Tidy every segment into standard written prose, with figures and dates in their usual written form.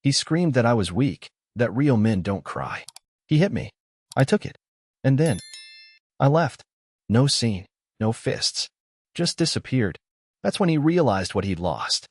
He screamed that I was weak, that real men don't cry. He hit me. I took it. And then I left. No scene, no fists. Just disappeared. That's when he realized what he'd lost.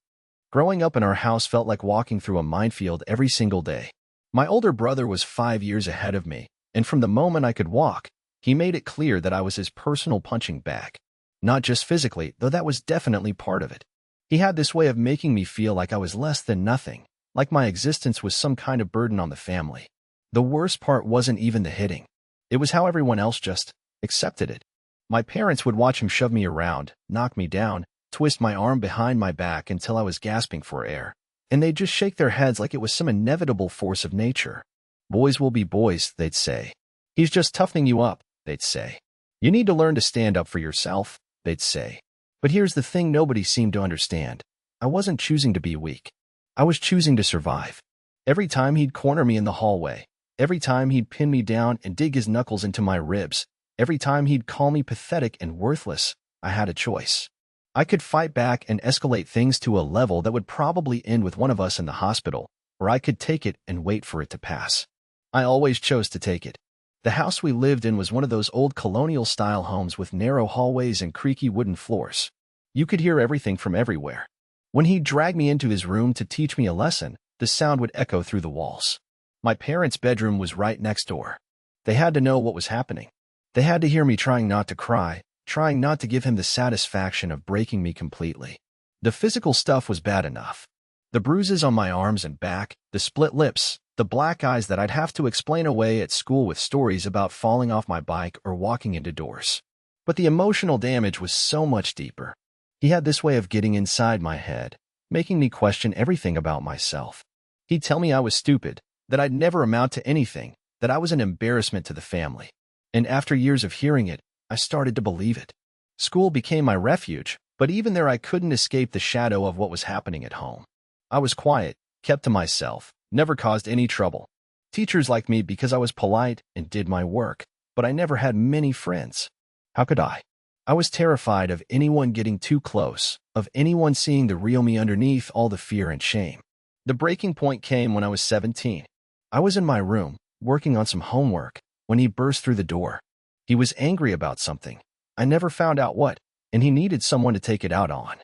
Growing up in our house felt like walking through a minefield every single day. My older brother was 5 years ahead of me, and from the moment I could walk, he made it clear that I was his personal punching bag. Not just physically, though that was definitely part of it. He had this way of making me feel like I was less than nothing, like my existence was some kind of burden on the family. The worst part wasn't even the hitting. It was how everyone else just accepted it. My parents would watch him shove me around, knock me down, twist my arm behind my back until I was gasping for air, and they'd just shake their heads like it was some inevitable force of nature. Boys will be boys, they'd say. He's just toughening you up, they'd say. You need to learn to stand up for yourself, they'd say. But here's the thing nobody seemed to understand. I wasn't choosing to be weak. I was choosing to survive. Every time he'd corner me in the hallway, every time he'd pin me down and dig his knuckles into my ribs, every time he'd call me pathetic and worthless, I had a choice. I could fight back and escalate things to a level that would probably end with one of us in the hospital, or I could take it and wait for it to pass. I always chose to take it. The house we lived in was one of those old colonial-style homes with narrow hallways and creaky wooden floors. You could hear everything from everywhere. When he'd drag me into his room to teach me a lesson, the sound would echo through the walls. My parents' bedroom was right next door. They had to know what was happening. They had to hear me trying not to cry, trying not to give him the satisfaction of breaking me completely. The physical stuff was bad enough. The bruises on my arms and back, the split lips, the black eyes that I'd have to explain away at school with stories about falling off my bike or walking into doors. But the emotional damage was so much deeper. He had this way of getting inside my head, making me question everything about myself. He'd tell me I was stupid, that I'd never amount to anything, that I was an embarrassment to the family. And after years of hearing it, I started to believe it. School became my refuge, but even there I couldn't escape the shadow of what was happening at home. I was quiet, kept to myself, never caused any trouble. Teachers liked me because I was polite and did my work, but I never had many friends. How could I? I was terrified of anyone getting too close, of anyone seeing the real me underneath all the fear and shame. The breaking point came when I was 17. I was in my room, working on some homework, when he burst through the door. He was angry about something. I never found out what, and he needed someone to take it out on.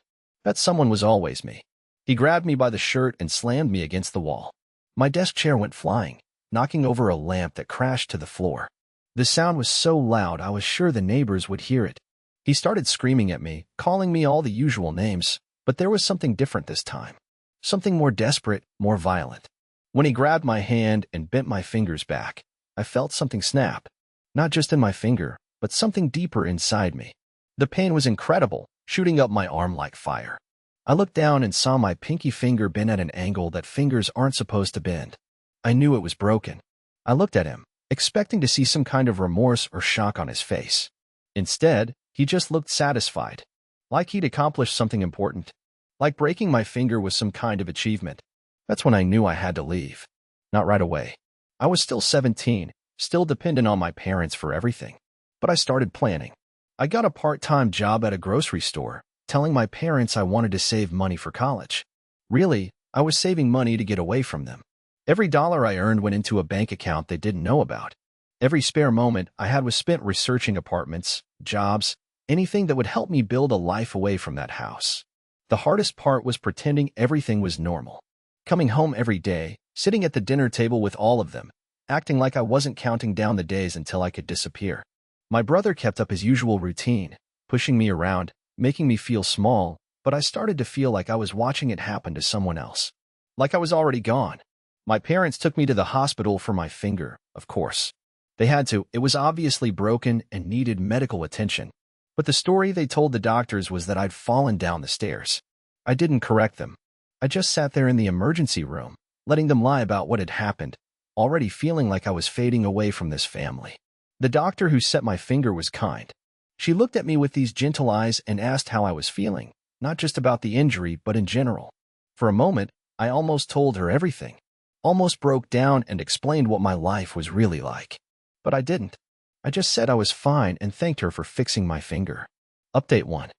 That someone was always me. He grabbed me by the shirt and slammed me against the wall. My desk chair went flying, knocking over a lamp that crashed to the floor. The sound was so loud I was sure the neighbors would hear it. He started screaming at me, calling me all the usual names, but there was something different this time. Something more desperate, more violent. When he grabbed my hand and bent my fingers back, I felt something snap. Not just in my finger, but something deeper inside me. The pain was incredible, shooting up my arm like fire. I looked down and saw my pinky finger bent at an angle that fingers aren't supposed to bend. I knew it was broken. I looked at him, expecting to see some kind of remorse or shock on his face. Instead, he just looked satisfied, like he'd accomplished something important, like breaking my finger was some kind of achievement. That's when I knew I had to leave. Not right away. I was still 17, still dependent on my parents for everything. But I started planning. I got a part-time job at a grocery store, telling my parents I wanted to save money for college. Really, I was saving money to get away from them. Every dollar I earned went into a bank account they didn't know about. Every spare moment I had was spent researching apartments, jobs, anything that would help me build a life away from that house. The hardest part was pretending everything was normal. Coming home every day, sitting at the dinner table with all of them, acting like I wasn't counting down the days until I could disappear. My brother kept up his usual routine, pushing me around, making me feel small, but I started to feel like I was watching it happen to someone else. Like I was already gone. My parents took me to the hospital for my finger, of course. They had to. It was obviously broken and needed medical attention. But the story they told the doctors was that I'd fallen down the stairs. I didn't correct them. I just sat there in the emergency room, letting them lie about what had happened, already feeling like I was fading away from this family. The doctor who set my finger was kind. She looked at me with these gentle eyes and asked how I was feeling, not just about the injury, but in general. For a moment, I almost told her everything, almost broke down and explained what my life was really like. But I didn't. I just said I was fine and thanked her for fixing my finger. Update 1.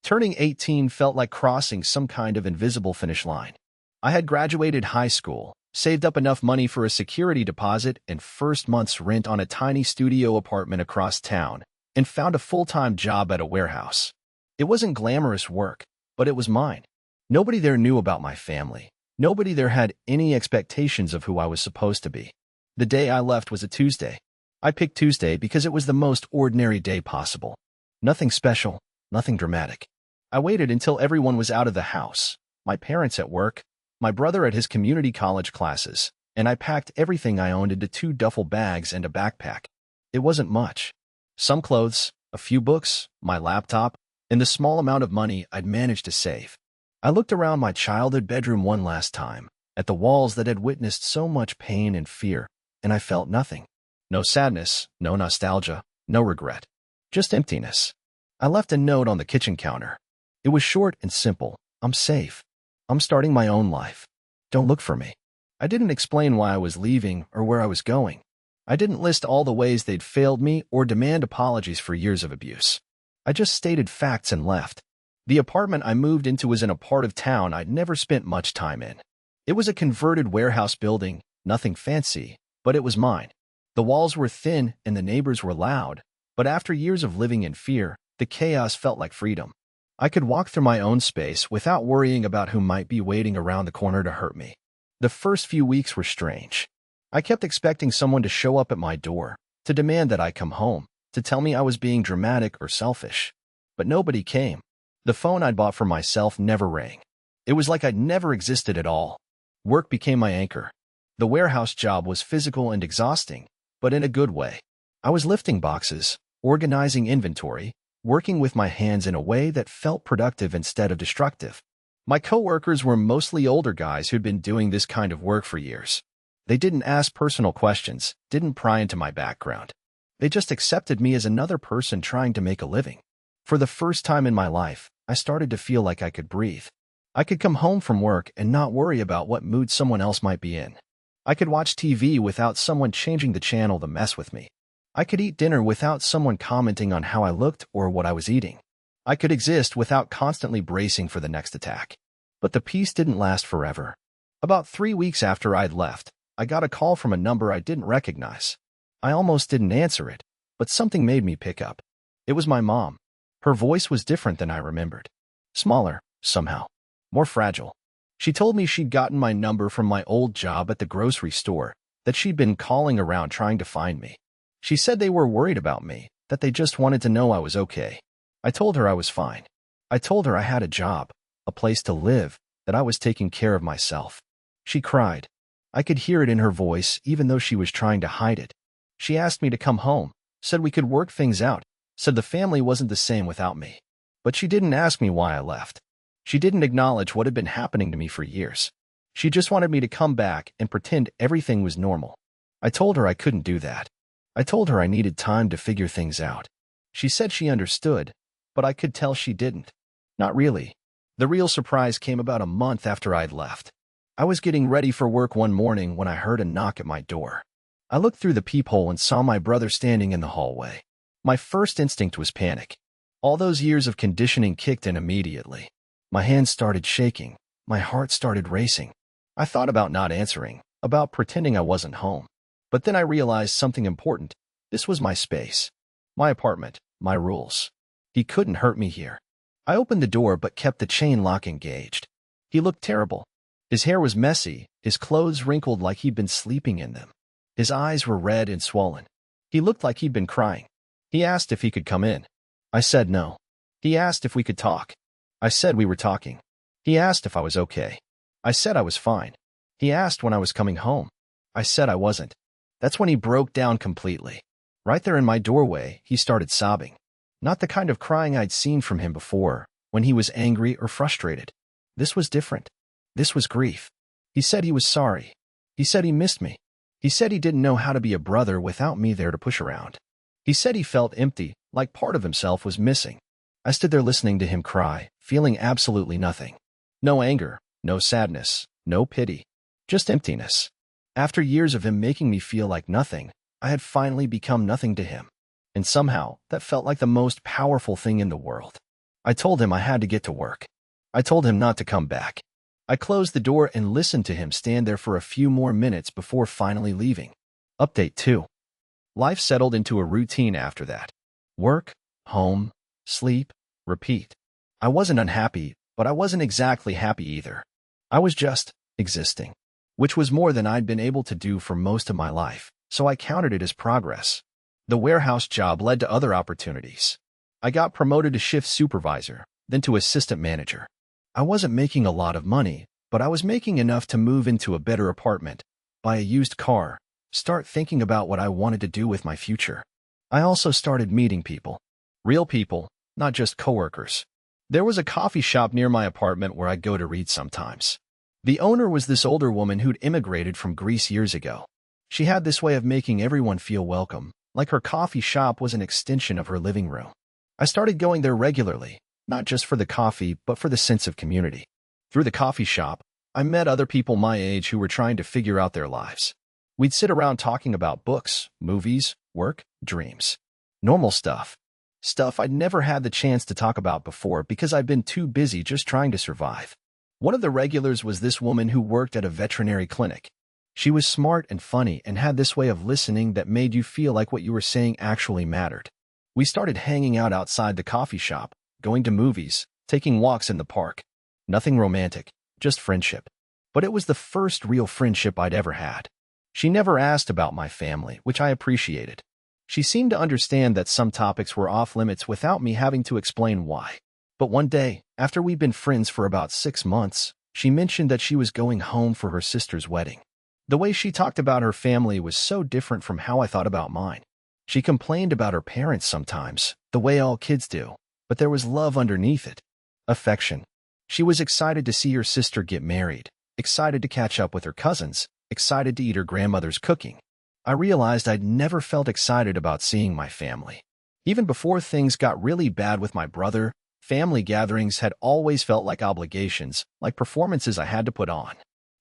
Turning 18 felt like crossing some kind of invisible finish line. I had graduated high school, saved up enough money for a security deposit and first month's rent on a tiny studio apartment across town, and found a full-time job at a warehouse. It wasn't glamorous work, but it was mine. Nobody there knew about my family. Nobody there had any expectations of who I was supposed to be. The day I left was a Tuesday. I picked Tuesday because it was the most ordinary day possible. Nothing special, nothing dramatic. I waited until everyone was out of the house, my parents at work, my brother at his community college classes, and I packed everything I owned into 2 duffel bags and a backpack. It wasn't much. Some clothes, a few books, my laptop, and the small amount of money I'd managed to save. I looked around my childhood bedroom one last time, at the walls that had witnessed so much pain and fear, and I felt nothing. No sadness, no nostalgia, no regret. Just emptiness. I left a note on the kitchen counter. It was short and simple. I'm safe. I'm starting my own life. Don't look for me. I didn't explain why I was leaving or where I was going. I didn't list all the ways they'd failed me or demand apologies for years of abuse. I just stated facts and left. The apartment I moved into was in a part of town I'd never spent much time in. It was a converted warehouse building, nothing fancy, but it was mine. The walls were thin and the neighbors were loud, but after years of living in fear, the chaos felt like freedom. I could walk through my own space without worrying about who might be waiting around the corner to hurt me. The first few weeks were strange. I kept expecting someone to show up at my door, to demand that I come home, to tell me I was being dramatic or selfish. But nobody came. The phone I'd bought for myself never rang. It was like I'd never existed at all. Work became my anchor. The warehouse job was physical and exhausting, but in a good way. I was lifting boxes, organizing inventory, working with my hands in a way that felt productive instead of destructive. My coworkers were mostly older guys who'd been doing this kind of work for years. They didn't ask personal questions, didn't pry into my background. They just accepted me as another person trying to make a living. For the first time in my life, I started to feel like I could breathe. I could come home from work and not worry about what mood someone else might be in. I could watch TV without someone changing the channel to mess with me. I could eat dinner without someone commenting on how I looked or what I was eating. I could exist without constantly bracing for the next attack. But the peace didn't last forever. About 3 weeks after I'd left, I got a call from a number I didn't recognize. I almost didn't answer it, but something made me pick up. It was my mom. Her voice was different than I remembered. Smaller, somehow. More fragile. She told me she'd gotten my number from my old job at the grocery store, that she'd been calling around trying to find me. She said they were worried about me, that they just wanted to know I was okay. I told her I was fine. I told her I had a job, a place to live, that I was taking care of myself. She cried. I could hear it in her voice even though she was trying to hide it. She asked me to come home, said we could work things out, said the family wasn't the same without me. But she didn't ask me why I left. She didn't acknowledge what had been happening to me for years. She just wanted me to come back and pretend everything was normal. I told her I couldn't do that. I told her I needed time to figure things out. She said she understood, but I could tell she didn't. Not really. The real surprise came about a month after I'd left. I was getting ready for work one morning when I heard a knock at my door. I looked through the peephole and saw my brother standing in the hallway. My first instinct was panic. All those years of conditioning kicked in immediately. My hands started shaking. My heart started racing. I thought about not answering, about pretending I wasn't home. But then I realized something important. This was my space. My apartment. My rules. He couldn't hurt me here. I opened the door but kept the chain lock engaged. He looked terrible. His hair was messy, his clothes wrinkled like he'd been sleeping in them. His eyes were red and swollen. He looked like he'd been crying. He asked if he could come in. I said no. He asked if we could talk. I said we were talking. He asked if I was okay. I said I was fine. He asked when I was coming home. I said I wasn't. That's when he broke down completely. Right there in my doorway, he started sobbing. Not the kind of crying I'd seen from him before, when he was angry or frustrated. This was different. This was grief. He said he was sorry. He said he missed me. He said he didn't know how to be a brother without me there to push around. He said he felt empty, like part of himself was missing. I stood there listening to him cry, feeling absolutely nothing. No anger, no sadness, no pity. Just emptiness. After years of him making me feel like nothing, I had finally become nothing to him. And somehow, that felt like the most powerful thing in the world. I told him I had to get to work. I told him not to come back. I closed the door and listened to him stand there for a few more minutes before finally leaving. Update 2. Life settled into a routine after that. Work, home, sleep, repeat. I wasn't unhappy, but I wasn't exactly happy either. I was just existing, which was more than I'd been able to do for most of my life, so I counted it as progress. The warehouse job led to other opportunities. I got promoted to shift supervisor, then to assistant manager. I wasn't making a lot of money, but I was making enough to move into a better apartment, buy a used car, start thinking about what I wanted to do with my future. I also started meeting people. Real people, not just coworkers. There was a coffee shop near my apartment where I'd go to read sometimes. The owner was this older woman who'd immigrated from Greece years ago. She had this way of making everyone feel welcome, like her coffee shop was an extension of her living room. I started going there regularly, not just for the coffee, but for the sense of community. Through the coffee shop, I met other people my age who were trying to figure out their lives. We'd sit around talking about books, movies, work, dreams. Normal stuff. Stuff I'd never had the chance to talk about before because I'd been too busy just trying to survive. One of the regulars was this woman who worked at a veterinary clinic. She was smart and funny and had this way of listening that made you feel like what you were saying actually mattered. We started hanging out outside the coffee shop, going to movies, taking walks in the park. Nothing romantic, just friendship. But it was the first real friendship I'd ever had. She never asked about my family, which I appreciated. She seemed to understand that some topics were off limits without me having to explain why. But one day, after we'd been friends for about 6 months, she mentioned that she was going home for her sister's wedding. The way she talked about her family was so different from how I thought about mine. She complained about her parents sometimes, the way all kids do, but there was love underneath it. Affection. She was excited to see her sister get married, excited to catch up with her cousins, excited to eat her grandmother's cooking. I realized I'd never felt excited about seeing my family. Even before things got really bad with my brother, family gatherings had always felt like obligations, like performances I had to put on.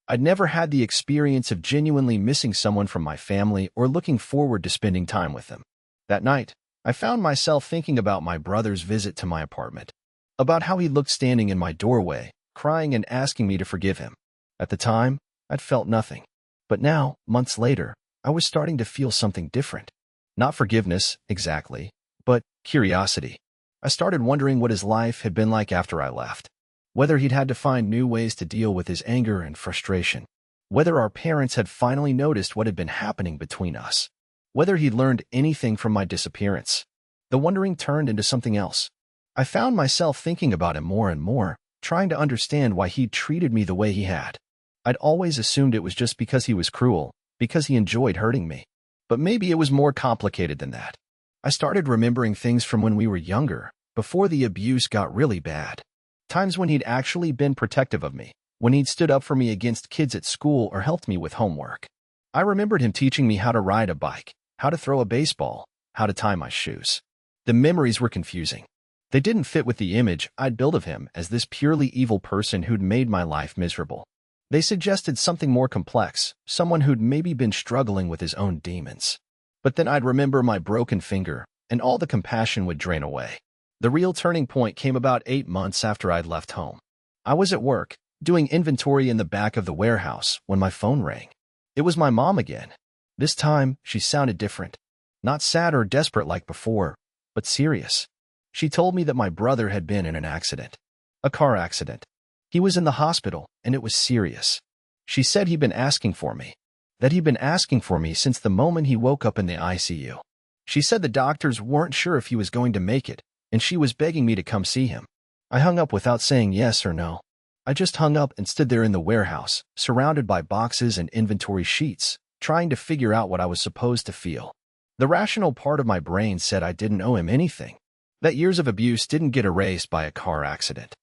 I'd never had the experience of genuinely missing someone from my family or looking forward to spending time with them. That night, I found myself thinking about my brother's visit to my apartment, about how he looked standing in my doorway, crying and asking me to forgive him. At the time, I'd felt nothing. But now, months later, I was starting to feel something different. Not forgiveness, exactly, but curiosity. I started wondering what his life had been like after I left. Whether he'd had to find new ways to deal with his anger and frustration. Whether our parents had finally noticed what had been happening between us. Whether he'd learned anything from my disappearance. The wondering turned into something else. I found myself thinking about him more and more, trying to understand why he'd treated me the way he had. I'd always assumed it was just because he was cruel, because he enjoyed hurting me. But maybe it was more complicated than that. I started remembering things from when we were younger, before the abuse got really bad. Times when he'd actually been protective of me, when he'd stood up for me against kids at school or helped me with homework. I remembered him teaching me how to ride a bike, how to throw a baseball, how to tie my shoes. The memories were confusing. They didn't fit with the image I'd built of him as this purely evil person who'd made my life miserable. They suggested something more complex, someone who'd maybe been struggling with his own demons. But then I'd remember my broken finger, and all the compassion would drain away. The real turning point came about 8 months after I'd left home. I was at work, doing inventory in the back of the warehouse, when my phone rang. It was my mom again. This time, she sounded different. Not sad or desperate like before, but serious. She told me that my brother had been in an accident. A car accident. He was in the hospital, and it was serious. She said he'd been asking for me. That he'd been asking for me since the moment he woke up in the ICU. She said the doctors weren't sure if he was going to make it, and she was begging me to come see him. I hung up without saying yes or no. I just hung up and stood there in the warehouse, surrounded by boxes and inventory sheets, trying to figure out what I was supposed to feel. The rational part of my brain said I didn't owe him anything, that years of abuse didn't get erased by a car accident,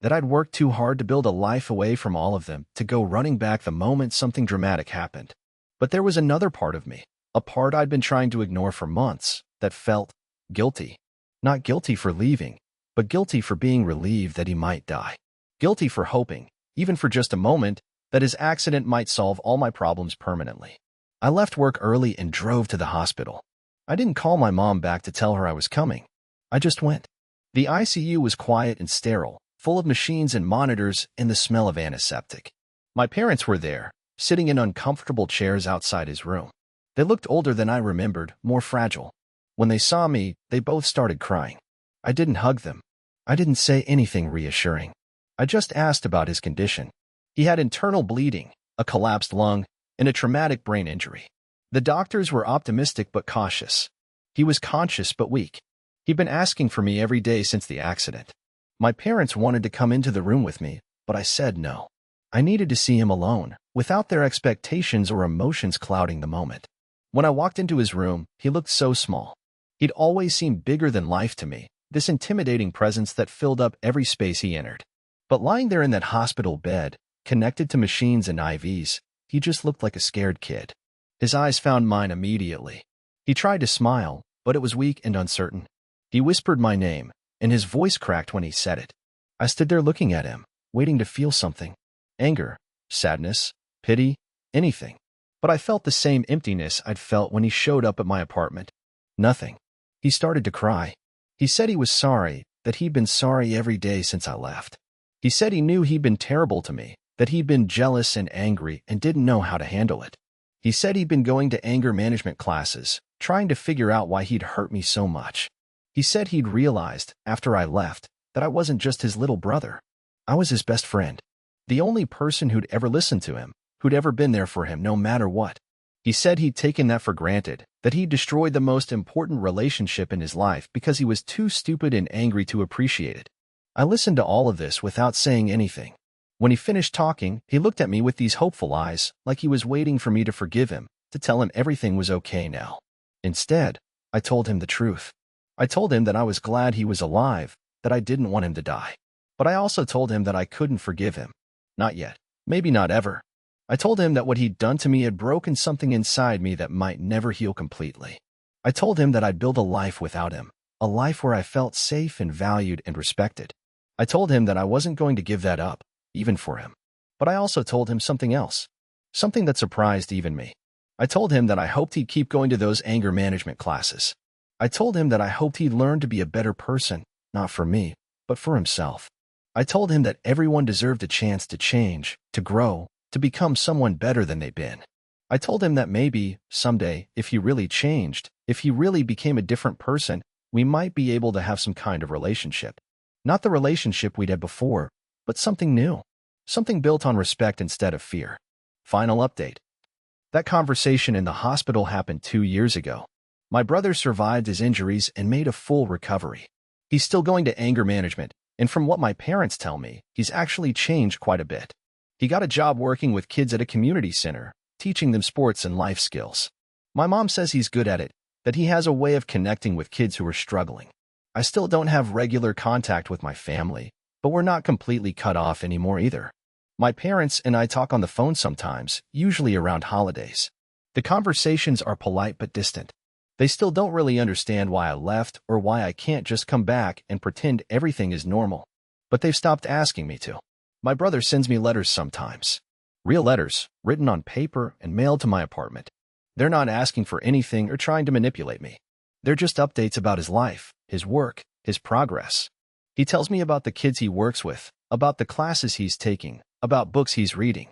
that I'd worked too hard to build a life away from all of them to go running back the moment something dramatic happened. But there was another part of me, a part I'd been trying to ignore for months, that felt guilty. Not guilty for leaving, but guilty for being relieved that he might die. Guilty for hoping, even for just a moment, that his accident might solve all my problems permanently. I left work early and drove to the hospital. I didn't call my mom back to tell her I was coming. I just went. The ICU was quiet and sterile, full of machines and monitors and the smell of antiseptic. My parents were there, sitting in uncomfortable chairs outside his room. They looked older than I remembered, more fragile. When they saw me, they both started crying. I didn't hug them. I didn't say anything reassuring. I just asked about his condition. He had internal bleeding, a collapsed lung, and a traumatic brain injury. The doctors were optimistic but cautious. He was conscious but weak. He'd been asking for me every day since the accident. My parents wanted to come into the room with me, but I said no. I needed to see him alone, without their expectations or emotions clouding the moment. When I walked into his room, he looked so small. He'd always seemed bigger than life to me, this intimidating presence that filled up every space he entered. But lying there in that hospital bed, connected to machines and IVs, he just looked like a scared kid. His eyes found mine immediately. He tried to smile, but it was weak and uncertain. He whispered my name, and his voice cracked when he said it. I stood there looking at him, waiting to feel something. Anger, sadness, pity, anything. But I felt the same emptiness I'd felt when he showed up at my apartment. Nothing. He started to cry. He said he was sorry, that he'd been sorry every day since I left. He said he knew he'd been terrible to me, that he'd been jealous and angry and didn't know how to handle it. He said he'd been going to anger management classes, trying to figure out why he'd hurt me so much. He said he'd realized, after I left, that I wasn't just his little brother. I was his best friend. The only person who'd ever listened to him, who'd ever been there for him no matter what. He said he'd taken that for granted, that he'd destroyed the most important relationship in his life because he was too stupid and angry to appreciate it. I listened to all of this without saying anything. When he finished talking, he looked at me with these hopeful eyes, like he was waiting for me to forgive him, to tell him everything was okay now. Instead, I told him the truth. I told him that I was glad he was alive, that I didn't want him to die. But I also told him that I couldn't forgive him. Not yet. Maybe not ever. I told him that what he'd done to me had broken something inside me that might never heal completely. I told him that I'd build a life without him, a life where I felt safe and valued and respected. I told him that I wasn't going to give that up, even for him. But I also told him something else, something that surprised even me. I told him that I hoped he'd keep going to those anger management classes. I told him that I hoped he'd learn to be a better person, not for me, but for himself. I told him that everyone deserved a chance to change, to grow, to become someone better than they'd been. I told him that maybe, someday, if he really changed, if he really became a different person, we might be able to have some kind of relationship. Not the relationship we'd had before, but something new. Something built on respect instead of fear. Final update. That conversation in the hospital happened 2 years ago. My brother survived his injuries and made a full recovery. He's still going to anger management, and from what my parents tell me, he's actually changed quite a bit. He got a job working with kids at a community center, teaching them sports and life skills. My mom says he's good at it, that he has a way of connecting with kids who are struggling. I still don't have regular contact with my family, but we're not completely cut off anymore either. My parents and I talk on the phone sometimes, usually around holidays. The conversations are polite but distant. They still don't really understand why I left or why I can't just come back and pretend everything is normal. But they've stopped asking me to. My brother sends me letters sometimes. Real letters, written on paper and mailed to my apartment. They're not asking for anything or trying to manipulate me. They're just updates about his life, his work, his progress. He tells me about the kids he works with, about the classes he's taking, about books he's reading.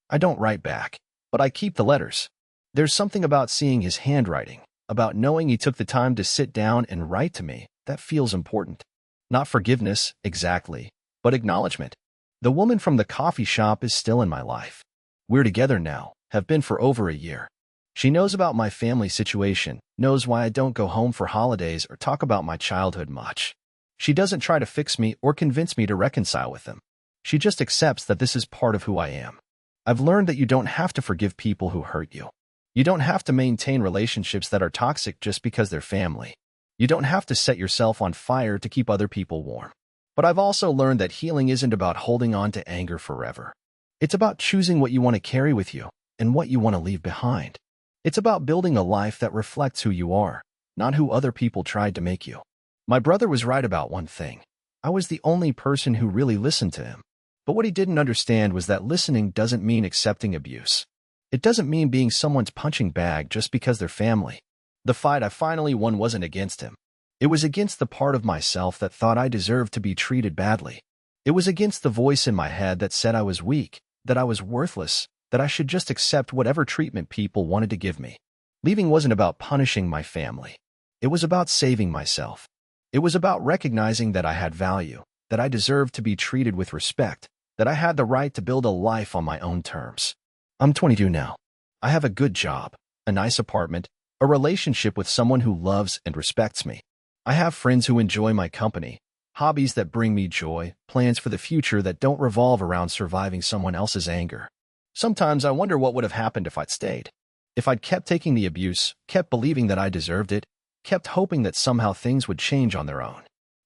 I don't write back, but I keep the letters. There's something about seeing his handwriting, about knowing he took the time to sit down and write to me, that feels important. Not forgiveness, exactly, but acknowledgement. The woman from the coffee shop is still in my life. We're together now, have been for over a year. She knows about my family situation, knows why I don't go home for holidays or talk about my childhood much. She doesn't try to fix me or convince me to reconcile with them. She just accepts that this is part of who I am. I've learned that you don't have to forgive people who hurt you. You don't have to maintain relationships that are toxic just because they're family. You don't have to set yourself on fire to keep other people warm. But I've also learned that healing isn't about holding on to anger forever. It's about choosing what you want to carry with you and what you want to leave behind. It's about building a life that reflects who you are, not who other people tried to make you. My brother was right about one thing. I was the only person who really listened to him. But what he didn't understand was that listening doesn't mean accepting abuse. It doesn't mean being someone's punching bag just because they're family. The fight I finally won wasn't against him. It was against the part of myself that thought I deserved to be treated badly. It was against the voice in my head that said I was weak, that I was worthless, that I should just accept whatever treatment people wanted to give me. Leaving wasn't about punishing my family. It was about saving myself. It was about recognizing that I had value, that I deserved to be treated with respect, that I had the right to build a life on my own terms. I'm 22 now. I have a good job, a nice apartment, a relationship with someone who loves and respects me. I have friends who enjoy my company, hobbies that bring me joy, plans for the future that don't revolve around surviving someone else's anger. Sometimes I wonder what would have happened if I'd stayed. If I'd kept taking the abuse, kept believing that I deserved it, kept hoping that somehow things would change on their own.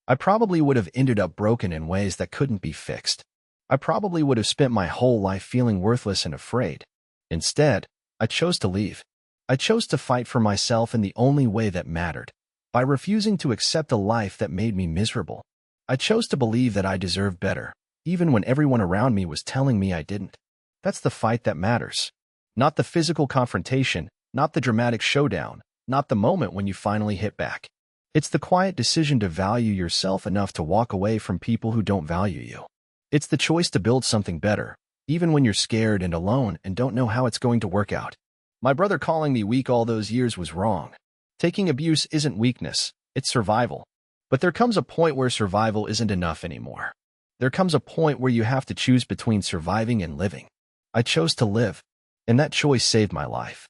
I probably would have ended up broken in ways that couldn't be fixed. I probably would have spent my whole life feeling worthless and afraid. Instead, I chose to leave. I chose to fight for myself in the only way that mattered, by refusing to accept a life that made me miserable. I chose to believe that I deserved better, even when everyone around me was telling me I didn't. That's the fight that matters. Not the physical confrontation, not the dramatic showdown, not the moment when you finally hit back. It's the quiet decision to value yourself enough to walk away from people who don't value you. It's the choice to build something better, even when you're scared and alone and don't know how it's going to work out. My brother calling me weak all those years was wrong. Taking abuse isn't weakness, it's survival. But there comes a point where survival isn't enough anymore. There comes a point where you have to choose between surviving and living. I chose to live, and that choice saved my life.